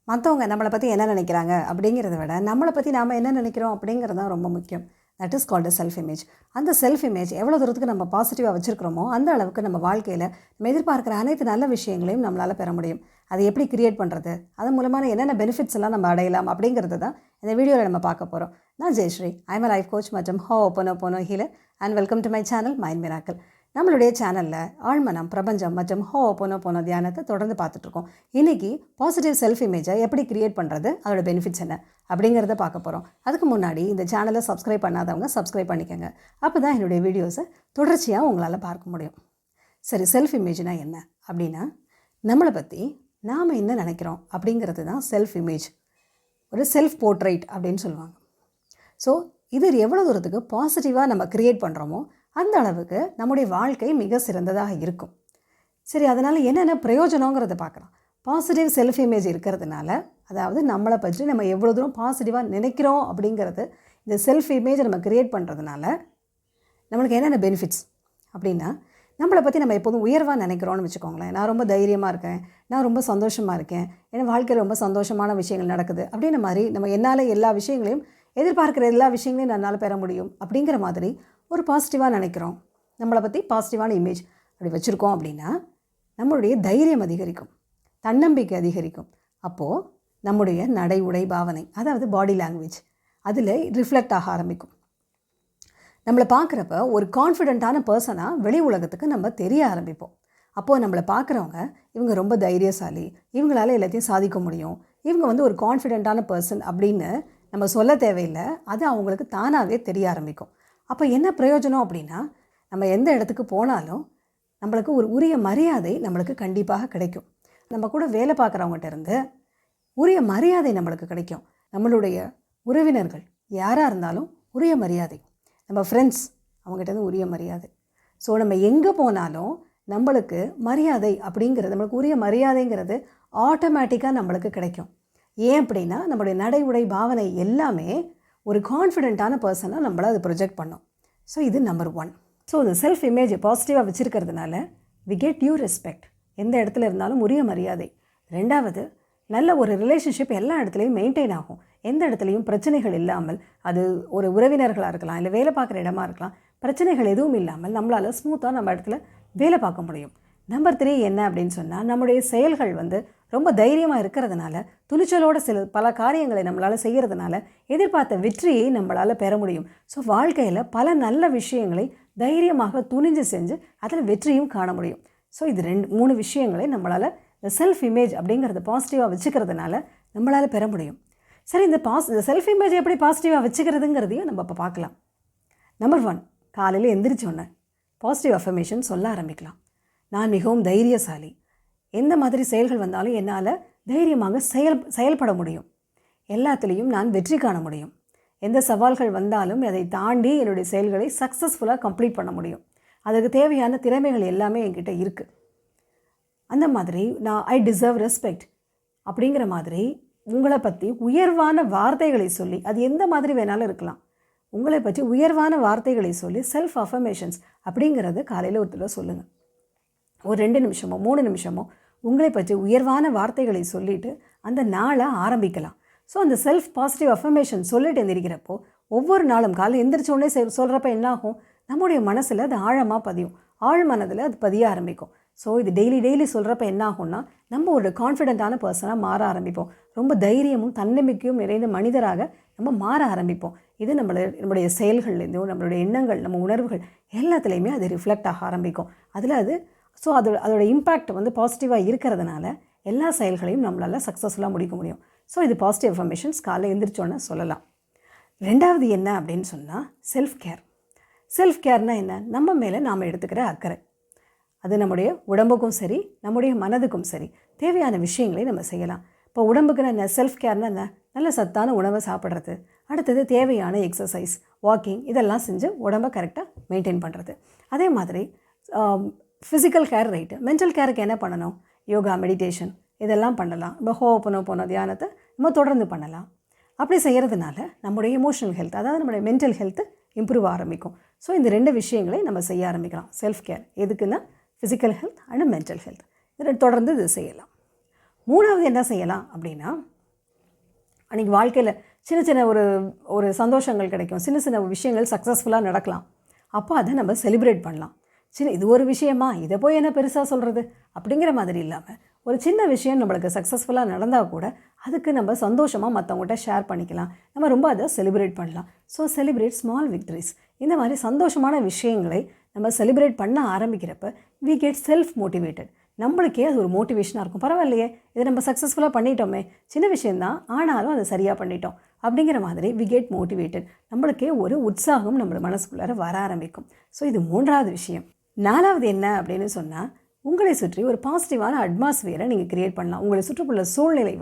மற்றவங்க நம்மளை பற்றி என்ன நினைக்கிறாங்க அப்படிங்கிறத விட நம்மளை பற்றி நாம் என்ன நினைக்கிறோம் அப்படிங்கிறது தான் ரொம்ப முக்கியம். That is called self image. அந்த செல்ஃப் இமேஜ் எவ்வளோ தூரத்துக்கு நம்ம பாசிட்டிவாக வச்சுருக்கிறோமோ அந்த அளவுக்கு நம்ம வாழ்க்கையில் நம்ம எதிர்பார்க்குற அனைத்து நல்ல விஷயங்களையும் நம்மளால் பெற முடியும். அதை எப்படி கிரியேட் பண்ணுறது, அதன் மூலமான என்னென்ன பெனிஃபிட்ஸ் எல்லாம் நம்ம அடையலாம் அப்படிங்கிறது தான் இந்த வீடியோவில் நம்ம பார்க்க போகிறோம். நான் Jayashree, I am life coach மற்றும் Ho'oponopono healer and welcome to my channel Mind Miracle. நம்மளுடைய சேனலில் ஆழ்மனம், பிரபஞ்சம் மற்றும் ஹோப்பனோபோனோ தியானத்தை தொடர்ந்து பார்த்துட்ருக்கோம். இன்றைக்கி பாசிட்டிவ் செல்ஃப் இமேஜை எப்படி கிரியேட் பண்ணுறது, அதோட பெனிஃபிட்ஸ் என்ன அப்படிங்கிறத பார்க்க போகிறோம். அதுக்கு முன்னாடி இந்த சேனலை சப்ஸ்கிரைப் பண்ணாதவங்க சப்ஸ்கிரைப் பண்ணிக்கோங்க. அப்போ தான் என்னுடைய வீடியோஸை தொடர்ச்சியாக உங்களால் பார்க்க முடியும். சரி, செல்ஃப் இமேஜ்னால் என்ன அப்படின்னா, நம்மளை பற்றி நாம் என்ன நினைக்கிறோம் அப்படிங்கிறது தான் செல்ஃப் இமேஜ். ஒரு செல்ஃப் போர்ட்ரைட் அப்படின்னு சொல்லுவாங்க. ஸோ இது எவ்வளோ தூரத்துக்கு பாசிட்டிவாக நம்ம க்ரியேட் பண்ணுறோமோ அந்த அளவுக்கு நம்முடைய வாழ்க்கை மிக சிறந்ததாக இருக்கும். சரி, அதனால் என்னென்ன பிரயோஜனங்கிறத பார்க்கலாம். பாசிட்டிவ் செல்ஃப் இமேஜ் இருக்கிறதுனால, அதாவது நம்மளை பற்றி நம்ம எவ்வளோ தூரம் பாசிட்டிவாக நினைக்கிறோம் அப்படிங்கிறது, இந்த செல்ஃப் இமேஜை நம்ம க்ரியேட் பண்ணுறதுனால நம்மளுக்கு என்னென்ன பெனிஃபிட்ஸ் அப்படின்னா, நம்மளை பற்றி நம்ம எப்போதும் உயர்வாக நினைக்கிறோன்னு வச்சுக்கோங்களேன். நான் ரொம்ப தைரியமாக இருக்கேன், நான் ரொம்ப சந்தோஷமாக இருக்கேன், ஏன்னா வாழ்க்கையில் ரொம்ப சந்தோஷமான விஷயங்கள் நடக்குது அப்படின்ற மாதிரி, நம்ம என்னால் எல்லா விஷயங்களையும் எதிர்பார்க்குற எல்லா விஷயங்களையும் என்னால் பெற முடியும் அப்படிங்கிற மாதிரி ஒரு பாசிட்டிவாக நினைக்கிறோம். நம்மளை பற்றி பாசிட்டிவான இமேஜ் அப்படி வச்சுருக்கோம் அப்படின்னா நம்மளுடைய தைரியம் அதிகரிக்கும், தன்னம்பிக்கை அதிகரிக்கும். அப்போது நம்முடைய நடை, உடை, பாவனை, அதாவது பாடி லாங்குவேஜ், அதில் ரிஃப்ளெக்ட் ஆக ஆரம்பிக்கும். நம்மளை பார்க்குறப்ப ஒரு கான்ஃபிடென்ட்டான பர்சனாக வெளி உலகத்துக்கு நம்ம தெரிய ஆரம்பிப்போம். அப்போது நம்மளை பார்க்குறவங்க, இவங்க ரொம்ப தைரியசாலி, இவங்களால் எல்லாத்தையும் சாதிக்க முடியும், இவங்க ஒரு கான்ஃபிடென்ட்டான பர்சன் அப்படின்னு நம்ம சொல்ல தேவையில்லை, அது அவங்களுக்கு தானாகவே தெரிய ஆரம்பிக்கும். அப்போ என்ன பிரயோஜனம் அப்படின்னா, நம்ம எந்த இடத்துக்கு போனாலும் நம்மளுக்கு ஒரு உரிய மரியாதை நம்மளுக்கு கண்டிப்பாக கிடைக்கும். நம்ம கூட வேலை பார்க்குறவங்ககிட்ட இருந்து உரிய மரியாதை நம்மளுக்கு கிடைக்கும். நம்மளுடைய உறவினர்கள் யாராக இருந்தாலும் உரிய மரியாதை, நம்ம ஃப்ரெண்ட்ஸ் அவங்ககிட்ட உரிய மரியாதை. ஸோ நம்ம எங்கே போனாலும் நம்மளுக்கு மரியாதை அப்படிங்கிறது, நம்மளுக்கு உரிய மரியாதைங்கிறது ஆட்டோமேட்டிக்காக நம்மளுக்கு கிடைக்கும். ஏன் அப்படின்னா, நம்மளுடைய நடை, உடை, பாவனை எல்லாமே ஒரு கான்ஃபிடென்ட்டான பர்சனாக நம்மளை அது ப்ரொஜெக்ட் பண்ணோம். ஸோ இது நம்பர் 1. ஸோ இந்த செல்ஃப் இமேஜ் பாசிட்டிவாக வச்சுருக்கிறதுனால வி கெட் டியூ ரெஸ்பெக்ட், எந்த இடத்துல இருந்தாலும் உரிய மரியாதை. 2வது, நல்ல ஒரு ரிலேஷன்ஷிப் எல்லா இடத்துலையும் மெயின்டைன் ஆகும். எந்த இடத்துலையும் பிரச்சனைகள் இல்லாமல், அது ஒரு உறவினர்களாக இருக்கலாம், இல்லை வேலை பார்க்குற இடமா இருக்கலாம், பிரச்சனைகள் எதுவும் இல்லாமல் நம்மளால் ஸ்மூத்தாக நம்ம இடத்துல வேலை பார்க்க முடியும். நம்பர் 3 என்ன அப்படின்னு சொன்னால், நம்முடைய செயல்கள் ரொம்ப தைரியமாக இருக்கிறதுனால, துணிச்சலோடு பல காரியங்களை நம்மளால் செய்கிறதுனால எதிர்பார்த்த வெற்றியை நம்மளால் பெற முடியும். ஸோ வாழ்க்கையில் பல நல்ல விஷயங்களை தைரியமாக துணிஞ்சு செஞ்சு அதில் வெற்றியும் காண முடியும். ஸோ இது 3 விஷயங்களை நம்மளால் இந்த செல்ஃப் இமேஜ் அப்படிங்கிறத பாசிட்டிவாக வச்சுக்கிறதுனால நம்மளால் பெற முடியும். சரி, இந்த செல்ஃப் இமேஜ் எப்படி பாசிட்டிவாக வச்சுக்கிறதுங்கிறதையும் நம்ம இப்போ பார்க்கலாம். நம்பர் 1, காலையில் எந்திரிச்சோன்னே பாசிட்டிவ் அஃபர்மேஷன் சொல்ல ஆரம்பிக்கலாம். நான் மிகவும் தைரியசாலி, எந்த மாதிரி செயல்கள் வந்தாலும் என்னால் தைரியமாக செயல்பட முடியும், எல்லாத்துலேயும் நான் வெற்றி காண முடியும், எந்த சவால்கள் வந்தாலும் அதை தாண்டி என்னுடைய செயல்களை சக்ஸஸ்ஃபுல்லாக கம்ப்ளீட் பண்ண முடியும், அதுக்கு தேவையான திறமைகள் எல்லாமே என்கிட்ட இருக்குது. அந்த மாதிரி ஐ டிசர்வ் ரெஸ்பெக்ட் அப்படிங்கிற மாதிரி உங்களை பற்றி உயர்வான வார்த்தைகளை சொல்லி, அது எந்த மாதிரி வேணாலும் இருக்கலாம், உங்களை பற்றி உயர்வான வார்த்தைகளை சொல்லி செல்ஃப் அஃபர்மேஷன்ஸ் அப்படிங்கிறது காலையில் ஒரு தடவை சொல்லுங்கள். ஒரு 2 நிமிஷமோ 3 நிமிஷமோ உங்களை பற்றி உயர்வான வார்த்தைகளை சொல்லிவிட்டு அந்த நாளை ஆரம்பிக்கலாம். ஸோ அந்த செல்ஃப் பாசிட்டிவ் அஃபர்மேஷன் சொல்லிட்டு எந்திரிக்கிறப்போ, ஒவ்வொரு நாளும் காலை எந்திரிச்சோடனே சொல்கிறப்ப என்னாகும், நம்முடைய மனசில் அது ஆழமாக பதியும், ஆழ்மனதில் அது பதிய ஆரம்பிக்கும். ஸோ இது டெய்லி சொல்கிறப்ப என்னாகும்னா, நம்ம ஒரு கான்ஃபிடென்ட்டான பர்சனாக மாற ஆரம்பிப்போம், ரொம்ப தைரியமும் தன்னம்பிக்கையும் நிறைந்த மனிதராக நம்ம மாற ஆரம்பிப்போம். இது நம்மளுடைய செயல்கள்லேருந்தும், நம்மளுடைய எண்ணங்கள், நம்ம உணர்வுகள் எல்லாத்துலேயுமே அது ரிஃப்ளெக்ட் ஆக ஆரம்பிக்கும். அதில் ஸோ அதோட இம்பேக்ட் பாசிட்டிவாக இருக்கிறதுனால எல்லா செயல்களையும் நம்மளால் சக்ஸஸ்ஃபுல்லாக முடிக்க முடியும். ஸோ இது பாசிட்டிவ் அஃபர்மேஷன்ஸ் காலையில் எழுந்திரிச்சோன்னு சொல்லலாம். 2வது என்ன அப்படின்னு சொன்னால், செல்ஃப் கேர். செல்ஃப் கேர்னால் என்ன, நம்ம மேலே நாம் எடுத்துக்கிற அக்கறை. அது நம்முடைய உடம்புக்கும் சரி, நம்முடைய மனதுக்கும் சரி, தேவையான விஷயங்களை நம்ம செய்யலாம். இப்போ உடம்புக்கு என்ன செல்ஃப் கேர்னால் என்ன, நல்ல சத்தான உணவை சாப்பிட்றது, அடுத்தது தேவையான எக்ஸசைஸ், வாக்கிங், இதெல்லாம் செஞ்சு உடம்பை கரெக்டாக மெயின்டைன் பண்ணுறது. அதே மாதிரி ஃபிசிக்கல் கேர் ரைட்டு. மென்டல் கேருக்கு என்ன பண்ணணும், யோகா, மெடிடேஷன் இதெல்லாம் பண்ணலாம். இப்போ ஹோப்பனோபோனோ தியானத்தை நம்ம தொடர்ந்து பண்ணலாம். அப்படி செய்கிறதுனால நம்முடைய எமோஷனல் ஹெல்த், அதாவது நம்முடைய மென்டல் ஹெல்த்து இம்ப்ரூவ் ஆரம்பிக்கும். ஸோ இந்த 2 விஷயங்களை நம்ம செய்ய ஆரம்பிக்கலாம். செல்ஃப் கேர் எதுக்குன்னா physical health and mental health, இதில் தொடர்ந்து இது செய்யலாம். 3வது என்ன செய்யலாம் அப்படின்னா, அன்றைக்கி வாழ்க்கையில் சின்ன சின்ன ஒரு ஒரு சந்தோஷங்கள் கிடைக்கும், சின்ன சின்ன விஷயங்கள் சக்ஸஸ்ஃபுல்லாக நடக்கலாம். அப்போ அதை நம்ம செலிப்ரேட் பண்ணலாம். இது ஒரு விஷயமா, இதை போய் என்ன பெருசாக சொல்கிறது அப்படிங்கிற மாதிரி இல்லாமல், ஒரு சின்ன விஷயம் நம்மளுக்கு சக்ஸஸ்ஃபுல்லாக நடந்தால் கூட அதுக்கு நம்ம சந்தோஷமாக மற்றவங்கள்ட்ட ஷேர் பண்ணிக்கலாம். நம்ம ரொம்ப அதை செலிப்ரேட் பண்ணலாம். So celebrate small victories. இந்த மாதிரி சந்தோஷமான விஷயங்களை நம்ம செலிப்ரேட் பண்ண ஆரம்பிக்கிறப்ப வி கெட் செல்ஃப் மோட்டிவேட்டட். நம்மளுக்கே அது ஒரு மோட்டிவேஷனாக இருக்கும். பரவாயில்லையே, இதை நம்ம சக்ஸஸ்ஃபுல்லாக பண்ணிட்டோமே, சின்ன விஷயந்தான் ஆனாலும் அதை சரியாக பண்ணிட்டோம் அப்படிங்கிற மாதிரி வி கெட் மோட்டிவேட்டட். நம்மளுக்கே ஒரு உற்சாகம் நம்ம மனசுக்குள்ளார வர ஆரம்பிக்கும். ஸோ இது 3வது விஷயம். 4வது என்ன அப்படின்னு சொன்னால், உங்களை சுற்றி ஒரு பாசிட்டிவான அட்மாஸ்பியரை நீங்கள் க்ரியேட் பண்ணலாம். உங்களை சுற்றுப்புள்ள சூழ்நிலை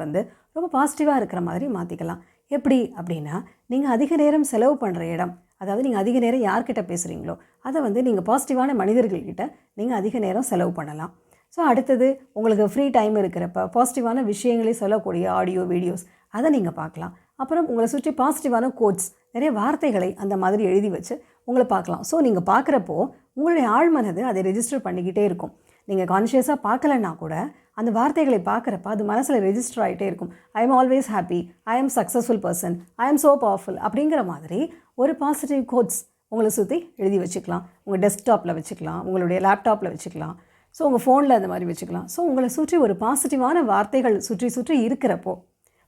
ரொம்ப பாசிட்டிவாக இருக்கிற மாதிரி மாற்றிக்கலாம். எப்படி அப்படின்னா, நீங்கள் அதிக நேரம் செலவு பண்ணுற இடம், அதாவது நீங்கள் அதிக நேரம் யார்கிட்ட பேசுகிறீங்களோ அதை நீங்கள் பாசிட்டிவான மனிதர்கள்கிட்ட நீங்கள் அதிக நேரம் செலவு பண்ணலாம். ஸோ அடுத்தது, உங்களுக்கு ஃப்ரீ டைம் இருக்கிறப்ப பாசிட்டிவான விஷயங்களே சொல்லக்கூடிய ஆடியோ வீடியோஸ் அதை நீங்கள் பார்க்கலாம். அப்புறம் உங்களை சுற்றி பாசிட்டிவான கோட்ஸ், நிறைய வார்த்தைகளை அந்த மாதிரி எழுதி வச்சு உங்களை பார்க்கலாம். ஸோ நீங்கள் பார்க்குறப்போ உங்களுடைய ஆழ்மனது அதை ரெஜிஸ்டர் பண்ணிக்கிட்டே இருக்கும். நீங்கள் கான்ஷியஸாக பார்க்கலன்னா கூட அந்த வார்த்தைகளை பார்க்குறப்ப அது மனசில் ரெஜிஸ்டர் ஆகிட்டே இருக்கும். I am always happy, I am successful person, I am so powerful அப்படிங்கிற மாதிரி ஒரு பாசிட்டிவ் கோட்ஸ் உங்களை சுற்றி எழுதி வச்சுக்கலாம். உங்கள் டெஸ்க்டாப்பில் வச்சுக்கலாம், உங்களுடைய லேப்டாப்பில் வச்சுக்கலாம், ஸோ உங்கள் ஃபோனில் அந்த மாதிரி வச்சுக்கலாம். ஸோ உங்களை சுற்றி ஒரு பாசிட்டிவான வார்த்தைகள் சுற்றி இருக்கிறப்போ,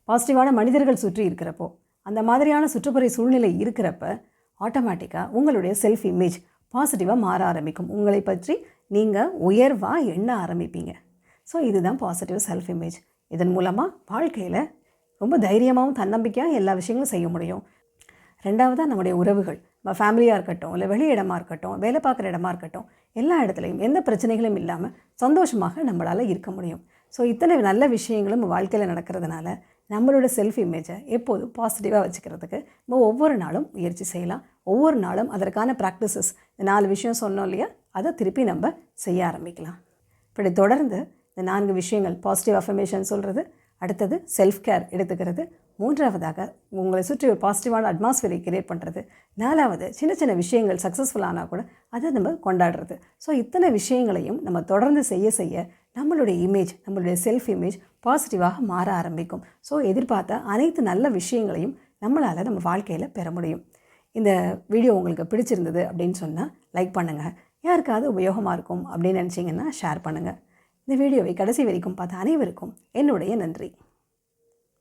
பாசிட்டிவான மனிதர்கள் சுற்றி இருக்கிறப்போ, அந்த மாதிரியான சுற்றுப்புற சூழ்நிலை இருக்கிறப்ப ஆட்டோமேட்டிக்காக உங்களுடைய செல்ஃப் இமேஜ் பாசிட்டிவாக மாற ஆரம்பிக்கும். உங்களை பற்றி நீங்கள் உயர்வாக எண்ண ஆரம்பிப்பீங்க. ஸோ இதுதான் பாசிட்டிவ் செல்ஃப் இமேஜ். இதன் மூலமாக வாழ்க்கையில் ரொம்ப தைரியமாகவும் தன்னம்பிக்கையாக எல்லா விஷயங்களும் செய்ய முடியும். 2வதாக, நம்முடைய உறவுகள், நம்ம ஃபேமிலியாக இருக்கட்டும், இல்லை வெளி இடமா இருக்கட்டும், வேலை பார்க்குற இடமா இருக்கட்டும், எல்லா இடத்துலையும் எந்த பிரச்சனைகளும் இல்லாமல் சந்தோஷமாக நம்மளால் இருக்க முடியும். ஸோ இத்தனை நல்ல விஷயங்களும் வாழ்க்கையில் நடக்கிறதுனால நம்மளோட செல்ஃப் இமேஜை எப்போதும் பாசிட்டிவாக வச்சுக்கிறதுக்கு நம்ம ஒவ்வொரு நாளும் முயற்சி செய்யலாம். ஒவ்வொரு நாளும் அதற்கான ப்ராக்டிசஸ், இந்த 4 விஷயம் சொன்னோம் இல்லையா, அதை திருப்பி நம்ம செய்ய ஆரம்பிக்கலாம். இப்படி தொடர்ந்து இந்த 4 விஷயங்கள், பாசிட்டிவ் அஃபர்மேஷன் சொல்கிறது, அடுத்தது செல்ஃப் கேர் எடுத்துக்கிறது, 3வதாக உங்களை சுற்றி ஒரு பாசிட்டிவான அட்மாஸ்பியரை கிரியேட் பண்ணுறது, 4வது சின்ன சின்ன விஷயங்கள் சக்ஸஸ்ஃபுல் ஆனால் கூட அதை நம்ம கொண்டாடுறது. ஸோ இத்தனை விஷயங்களையும் நம்ம தொடர்ந்து செய்ய நம்மளுடைய இமேஜ், நம்மளுடைய செல்ஃப் இமேஜ் பாசிட்டிவாக மாற ஆரம்பிக்கும். ஸோ எதிர்பார்த்த அனைத்து நல்ல விஷயங்களையும் நம்மளால் நம்ம வாழ்க்கையில் பெற முடியும். இந்த வீடியோ உங்களுக்கு பிடிச்சிருந்தது அப்படின்னு சொன்னால் லைக் பண்ணுங்கள். யாருக்காவது உபயோகமாக இருக்கும் அப்படின்னு நினச்சிங்கன்னா ஷேர் பண்ணுங்கள். இந்த வீடியோவை கடைசி வரைக்கும் பார்த்த அனைவருக்கும் என்னுடைய நன்றி.